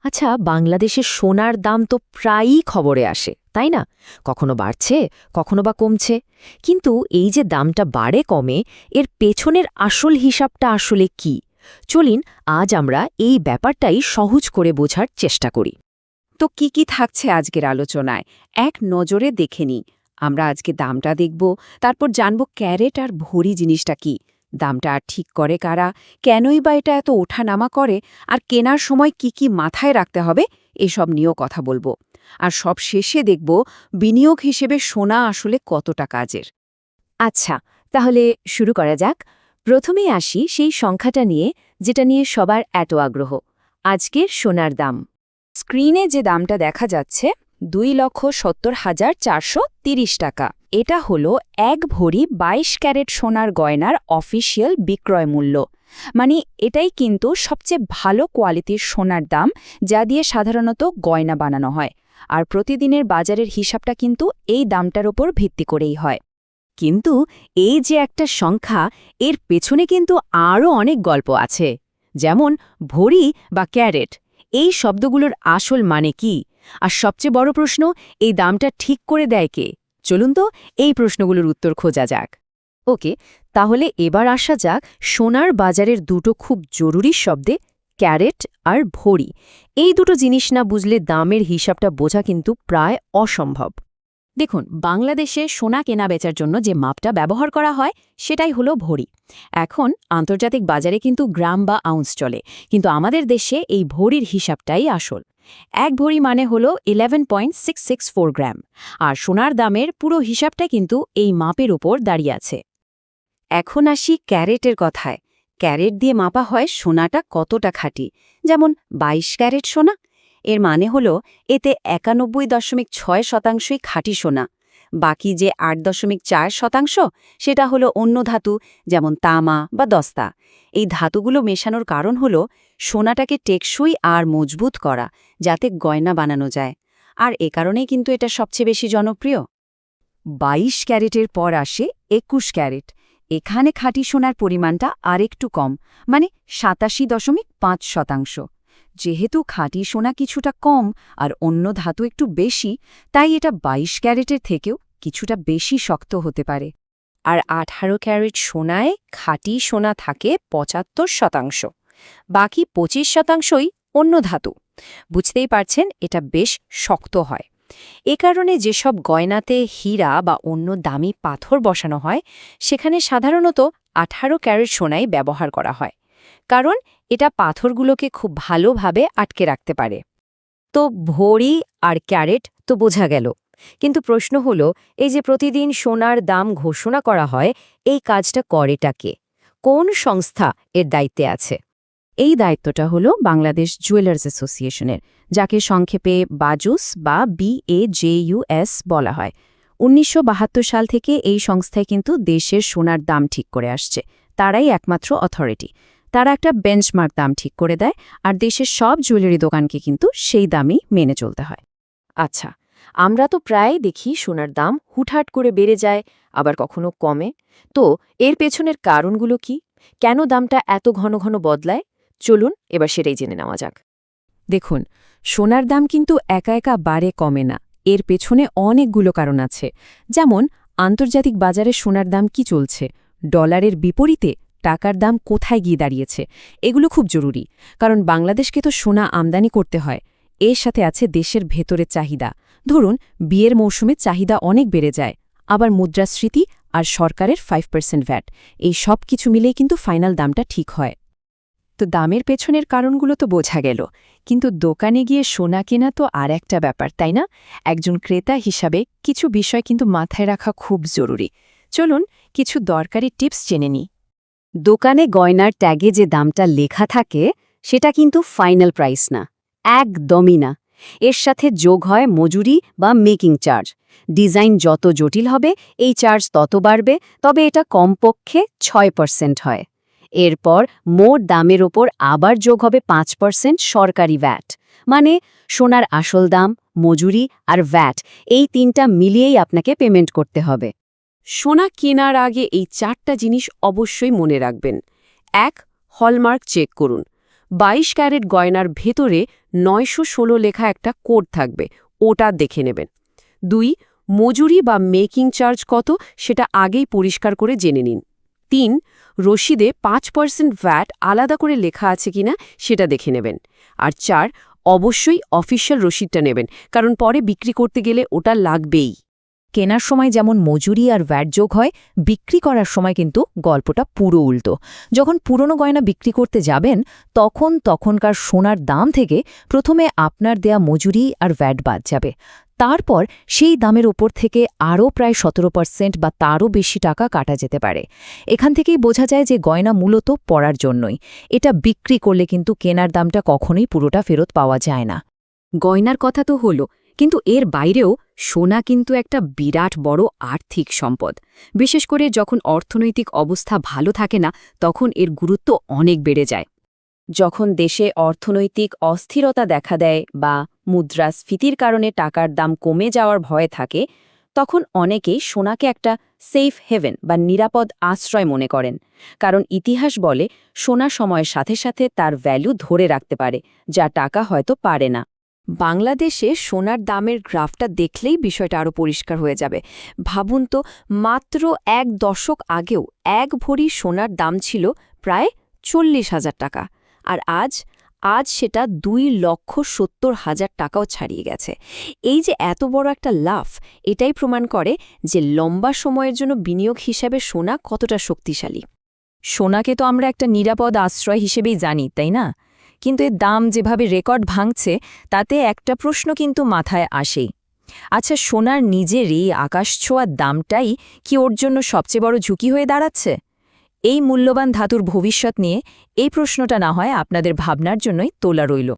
আচ্ছা, বাংলাদেশের সোনার দাম তো প্রায়ই খবরে আসে, তাই না? কখনো বাড়ছে, কখনো বা কমছে। কিন্তু এই যে দামটা বাড়ে কমে, এর পেছনের আসল হিসাবটা আসলে কি? চলিন আজ আমরা এই ব্যাপারটাই সহজ করে বোঝার চেষ্টা করি। তো কি থাকছে আজকের আলোচনায় এক নজরে দেখে নিই। আমরা আজকে দামটা দেখব, তারপর জানব ক্যারেট আর ভরি জিনিসটা কি, দামটা আর ঠিক করে কারা, কেনই বা এটা এত ওঠানামা করে, আর কেনার সময় কি মাথায় রাখতে হবে এসব নিয়েও কথা বলবো। আর সব শেষে দেখব বিনিয়োগ হিসেবে সোনা আসলে কতটা কাজের। আচ্ছা, তাহলে শুরু করা যাক। প্রথমেই আসি সেই সংখ্যাটা নিয়ে, যেটা নিয়ে সবার এত আগ্রহ, আজকের সোনার দাম। স্ক্রিনে যে দামটা দেখা যাচ্ছে 2,70,430 টাকা, এটা হলো এক ভরি 22 ক্যারেট সোনার গয়নার অফিসিয়াল বিক্রয় মূল্য। মানে এটাই কিন্তু সবচেয়ে ভালো কোয়ালিটির সোনার দাম, যা দিয়ে সাধারণত গয়না বানানো হয়। আর প্রতিদিনের বাজারের হিসাবটা কিন্তু এই দামটার ওপর ভিত্তি করেই হয়। কিন্তু এই যে একটা সংখ্যা, এর পেছনে কিন্তু আরও অনেক গল্প আছে। যেমন ভরি বা ক্যারেট, এই শব্দগুলোর আসল মানে কি? আর সবচেয়ে বড় প্রশ্ন, এই দামটা ঠিক করে দেয় কে? চলুন তো এই প্রশ্নগুলোর উত্তর খোঁজা যাক। ওকে, তাহলে এবার আসা যাক সোনার বাজারের দুটো খুব জরুরি শব্দে, ক্যারেট আর ভরি। এই দুটো জিনিস না বুঝলে দামের হিসাবটা বোঝা কিন্তু প্রায় অসম্ভব। দেখুন, বাংলাদেশে সোনা কেনা বেচার জন্য যে মাপটা ব্যবহার করা হয় সেটাই হলো ভরি। এখন আন্তর্জাতিক বাজারে কিন্তু গ্রাম বা আউন্স চলে, কিন্তু আমাদের দেশে এই ভরির হিসাবটাই আসল। এক ভরি মানে হলো 11.664 গ্রাম। আর সোনার দামের পুরো হিসাবটা কিন্তু এই মাপের উপর দাঁড়িয়ে আছে। এখন আসি ক্যারেটের কথায়। ক্যারেট দিয়ে মাপা হয় সোনাটা কতটা খাঁটি। যেমন 22 ক্যারেট সোনা, এর মানে হলো এতে 91.6% খাঁটি সোনা। বাকি যে 8.4% সেটা হলো অন্য ধাতু, যেমন তামা বা দস্তা। এই ধাতুগুলো মেশানোর কারণ হলো সোনাটাকে টেকসই আর মজবুত করা, যাতে গয়না বানানো যায়। আর এ কারণেই কিন্তু এটা সবচেয়ে বেশি জনপ্রিয়। 22 ক্যারেটের পর আসে 21 ক্যারেট। এখানে খাঁটি সোনার পরিমাণটা আরেকটু কম, মানে 87.5%। যেহেতু খাঁটি সোনা কিছুটা কম আর অন্য ধাতু একটু বেশি, তাই এটা 22 ক্যারেটের থেকেও কিছুটা বেশি শক্ত হতে পারে। আর 18 ক্যারেট সোনায় খাঁটি সোনা থাকে 75%। বাকি 25%ই অন্য ধাতু। বুঝতেই পারছেন, এটা বেশ শক্ত হয়। এ কারণে যেসব গয়নাতে হীরা বা অন্য দামি পাথর বসানো হয়, সেখানে সাধারণত 18 ক্যারেট সোনাই ব্যবহার করা হয়। কারণ এটা পাথরগুলোকে খুব ভালোভাবে আটকে রাখতে পারে। তো ভরি আর ক্যারেট তো বোঝা গেল, কিন্তু প্রশ্ন হলো, এই যে প্রতিদিন সোনার দাম ঘোষণা করা হয়, এই কাজটা করেটা কে? কোন সংস্থা এর দায়িত্বে আছে? এই দায়িত্বটা হলো বাংলাদেশ জুয়েলার্স অ্যাসোসিয়েশনের, যাকে সংক্ষেপে বাজুস বা BAJUS বলা হয়। 1972 সাল থেকে এই সংস্থায় কিন্তু দেশের সোনার দাম ঠিক করে আসছে। তারাই একমাত্র অথরিটি। তারা একটা বেঞ্চমার্ক দাম ঠিক করে দেয়, আর দেশের সব জুয়েলারি দোকানকে কিন্তু সেই দামই মেনে চলতে হয়। আচ্ছা, আমরা তো প্রায় দেখি সোনার দাম হুটহাট করে বেড়ে যায়, আবার কখনো কমে। তো এর পেছনের কারণগুলো কি? কেন দামটা এত ঘন ঘন বদলায়? চলুন এবার সেটাই জেনে নেওয়া যাক। দেখুন, সোনার দাম কিন্তু একা একা বাড়ে কমে না। এর পেছনে অনেকগুলো কারণ আছে। যেমন আন্তর্জাতিক বাজারে সোনার দাম কি চলছে, ডলারের বিপরীতে টাকার দাম কোথায় গিয়ে দাঁড়িয়েছে, এগুলো খুব জরুরি। কারণ বাংলাদেশকে তো সোনা আমদানি করতে হয়। এর সাথে আছে দেশের ভেতরের চাহিদা। ধরুন, বিয়ের মৌসুমে চাহিদা অনেক বেড়ে যায়, আবার মুদ্রাস্ফীতি আর সরকারের 5% ভ্যাট, এই সব কিছু মিলেই কিন্তু ফাইনাল দামটা ঠিক হয়। তো দামের পেছনের কারণগুলো তো বোঝা গেল, কিন্তু দোকানে গিয়ে সোনা কেনা তো আর একটা ব্যাপার, তাই না? একজন ক্রেতা হিসাবে কিছু বিষয় কিন্তু মাথায় রাখা খুব জরুরি। চলুন কিছু দরকারি টিপস জেনে নিই। দোকানে গয়নার ট্যাগে যে দামটা লেখা থাকে, সেটা কিন্তু ফাইনাল প্রাইস না, একদমই না। এর সাথে যোগ হয় মজুরি বা মেকিং চার্জ। ডিজাইন যত জটিল হবে, এই চার্জ তত বাড়বে, তবে এটা কমপক্ষে 6% হয়। এরপর মোট দামের ওপর আবার যোগ হবে 5% সরকারি ভ্যাট। মানে সোনার আসল দাম, মজুরি আর ভ্যাট, এই তিনটা মিলিয়েই আপনাকে পেমেন্ট করতে হবে। সোনা কেনার আগে এই 4টা জিনিস অবশ্যই মনে রাখবেন। 1. হলমার্ক চেক করুন। 22 ক্যারেট গয়নার ভেতরে 916 লেখা একটা কোড থাকবে, ওটা দেখে নেবেন। 2 মজুরি বা মেকিং চার্জ কত সেটা আগেই পরিষ্কার করে জেনে নিন। 3 রসিদে 5% ভ্যাট আলাদা করে লেখা আছে কিনা সেটা দেখে নেবেন। আর 4 অবশ্যই অফিশিয়াল রসিদটা নেবেন, কারণ পরে বিক্রি করতে গেলে ওটা লাগবেই। কেনার সময় যেমন মজুরি আর ভ্যাট যোগ হয়, বিক্রি করার সময় কিন্তু গল্পটা পুরো উল্টো। যখন পুরনো গয়না বিক্রি করতে যাবেন তখনকার সোনার দাম থেকে প্রথমে আপনার দেয়া মজুরি আর ভ্যাট বাদ যাবে। তারপর সেই দামের ওপর থেকে আরও প্রায় 17% বা তারও বেশি টাকা কাটা যেতে পারে। এখান থেকেই বোঝা যায় যে গয়না মূলত পরার জন্যই। এটা বিক্রি করলে কিন্তু কেনার দামটা কখনোই পুরোটা ফেরত পাওয়া যায় না। গয়নার কথা তো হলো, কিন্তু এর বাইরেও সোনা কিন্তু একটা বিরাট বড় আর্থিক সম্পদ। বিশেষ করে যখন অর্থনৈতিক অবস্থা ভালো থাকে না, তখন এর গুরুত্ব অনেক বেড়ে যায়। যখন দেশে অর্থনৈতিক অস্থিরতা দেখা দেয় বা মুদ্রাস্ফীতির কারণে টাকার দাম কমে যাওয়ার ভয় থাকে, তখন অনেকেই সোনাকে একটা সেফ হেভেন বা নিরাপদ আশ্রয় মনে করেন। কারণ ইতিহাস বলে সোনা সময়ের সাথে সাথে তার ভ্যালু ধরে রাখতে পারে, যা টাকা হয়তো পারে না। বাংলাদেশে সোনার দামের গ্রাফটা দেখলেই বিষয়টা আরও পরিষ্কার হয়ে যাবে। ভাবুন তো, মাত্র 1 দশক আগেও 1 ভরি সোনার দাম ছিল প্রায় 40,000 টাকা। আর আজ সেটা 2,70,000 টাকাও ছাড়িয়ে গেছে। এই যে এত বড় একটা লাফ, এটাই প্রমাণ করে যে লম্বা সময়ের জন্য বিনিয়োগ হিসাবে সোনা কতটা শক্তিশালী। সোনাকে তো আমরা একটা নিরাপদ আশ্রয় হিসেবেই জানি, তাই না? কিন্তু এর দাম যেভাবে রেকর্ড ভাঙছে, তাতে একটা প্রশ্ন কিন্তু মাথায় আসেই। আচ্ছা, সোনার নিজের এই আকাশছোঁয়ার দামটাই কি ওর জন্য সবচেয়ে বড় ঝুঁকি হয়ে দাঁড়াচ্ছে? এই মূল্যবান ধাতুর ভবিষ্যৎ নিয়ে এই প্রশ্নটা না হয় আপনাদের ভাবনার জন্যই তোলা রইল।